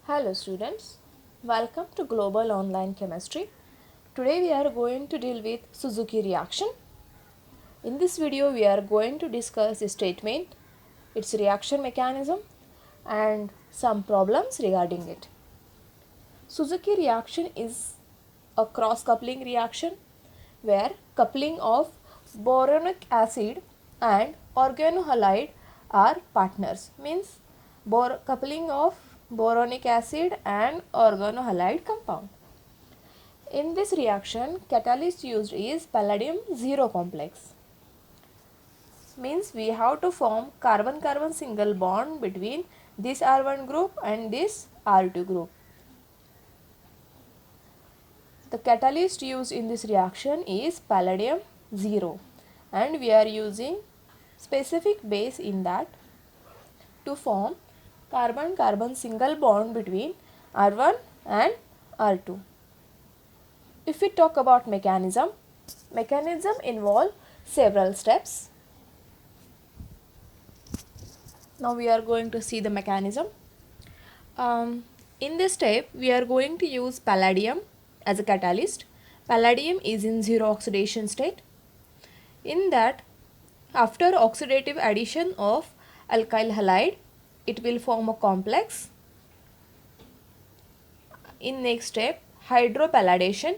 Hello students, welcome to Global Online Chemistry. Today we are going to deal with Suzuki reaction. In this video we are going to discuss a statement, its reaction mechanism and some problems regarding it. Suzuki reaction is a cross-coupling reaction where coupling of boronic acid and organohalide are partners, means coupling of boronic acid and organohalide compound. In this reaction, catalyst used is palladium zero complex, means we have to form carbon-carbon single bond between this R1 group and this R2 group. The catalyst used in this reaction is palladium 0 and we are using specific base in that to form carbon-carbon single bond between R1 and R2. If we talk about mechanism involve several steps. Now we are going to see the mechanism. In this step we are going to use palladium as a catalyst. Palladium is in zero oxidation state. In that, after oxidative addition of alkyl halide, it will form a complex. In next step, hydropalladation,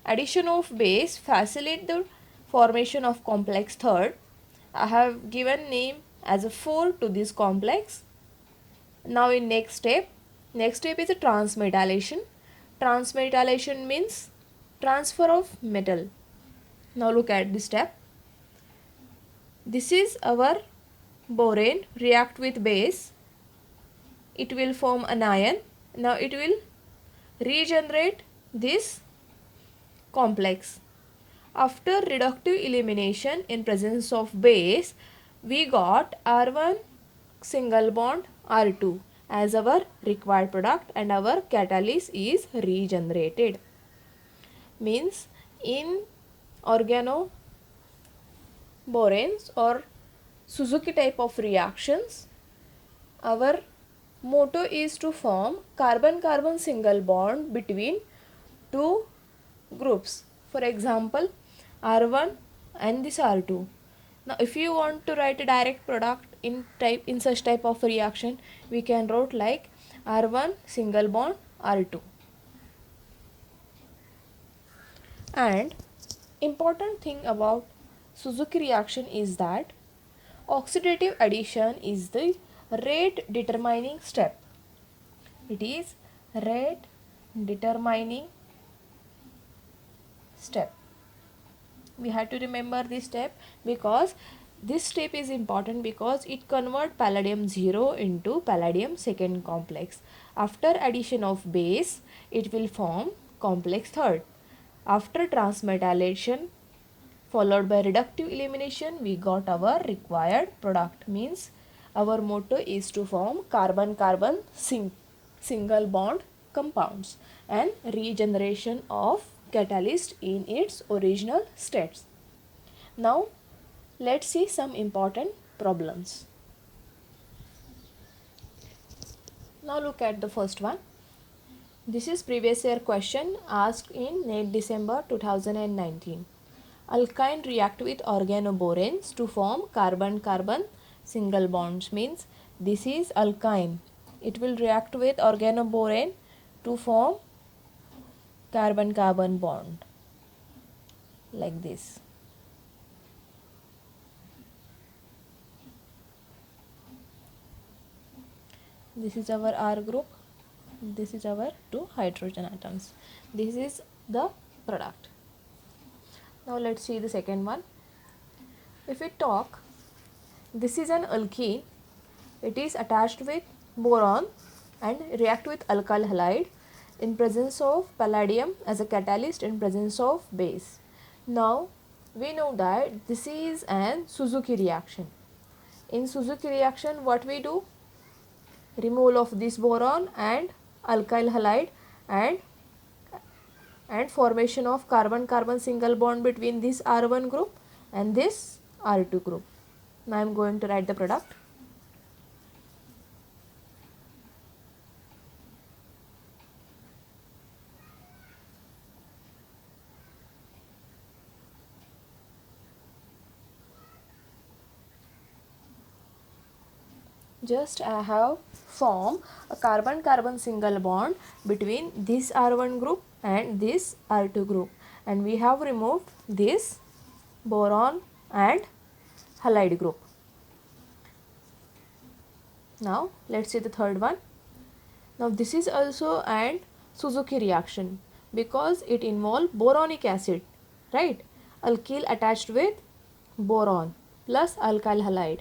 addition of base facilitate the formation of complex third. I have given name as a 4 to this complex. Now in next step is a transmetallation. Transmetallation means transfer of metal. Now look at this step. This is our borane react with base. It will form an ion. Now it will regenerate this complex. After reductive elimination in presence of base, we got R1 single bond R2 as our required product and our catalyst is regenerated. Means in organoboranes or Suzuki type of reactions, our motto is to form carbon-carbon single bond between two groups. For example, R1 and this R2. Now if you want to write a direct product in such type of reaction, we can write like R1 single bond R2. And important thing about Suzuki reaction is that oxidative addition is the rate determining step. It is rate determining step. We have to remember this step because this step is important because it converts palladium 0 into palladium second complex. After addition of base, it will form complex third. After transmetallation followed by reductive elimination, we got our required product. Means our motto is to form carbon-carbon single bond compounds and regeneration of catalyst in its original states. Now let's see some important problems. Now look at the first one. This is previous year question asked in NET December 2019. Alkyne react with organoboranes to form carbon-carbon single bonds. Means this is alkyne. It will react with organoborane to form carbon-carbon bond like this. This is our R group. This is our two hydrogen atoms. This is the product. Now let's see the second one. If we talk, this is an alkene. It is attached with boron and react with alkyl halide in presence of palladium as a catalyst in presence of base. Now we know that this is an Suzuki reaction. In Suzuki reaction, what we do? Removal of this boron and alkyl halide and formation of carbon-carbon single bond between this R1 group and this R2 group. Now I am going to write the product. just I have formed a carbon-carbon single bond between this R1 group and this R2 group, and we have removed this boron and halide group. Now let's see the third one. Now this is also an Suzuki reaction because it involves boronic acid, right? Alkyl attached with boron plus alkyl halide.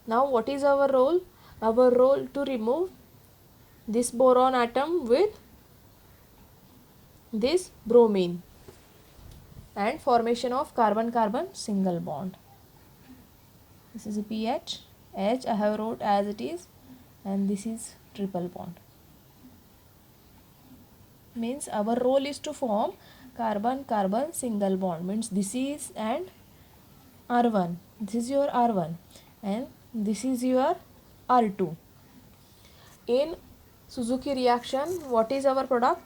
Now what is our role? Our role to remove this boron atom with this bromine and formation of carbon-carbon single bond. This is a pH. H I have wrote as it is, and this is triple bond. Means our role is to form carbon-carbon single bond. Means this is and R1. This is your R1 and this is your R2. In Suzuki reaction, what is our product?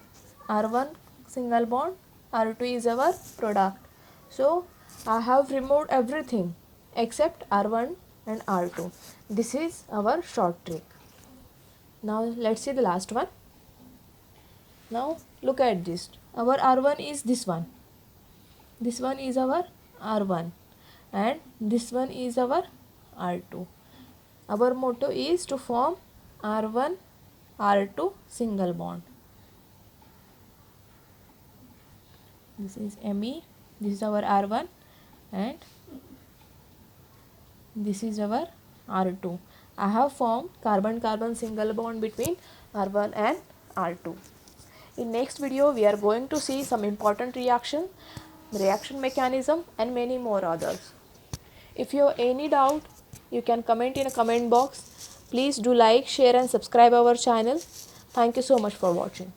R1 single bond, R2 is our product. So I have removed everything except R1 and R2. This is our short trick. Now let's see the last one. Now look at this. Our R1 is this one. This one is our R1 and this one is our R2. Our motto is to form R1 R2 single bond. This is Me, this is our R1 and this is our R2. I have formed carbon-carbon single bond between R1 and R2. In next video we are going to see some important reaction mechanism and many more others. If you have any doubt, you can comment in a comment box. Please do like, share and subscribe our channel. Thank you so much for watching.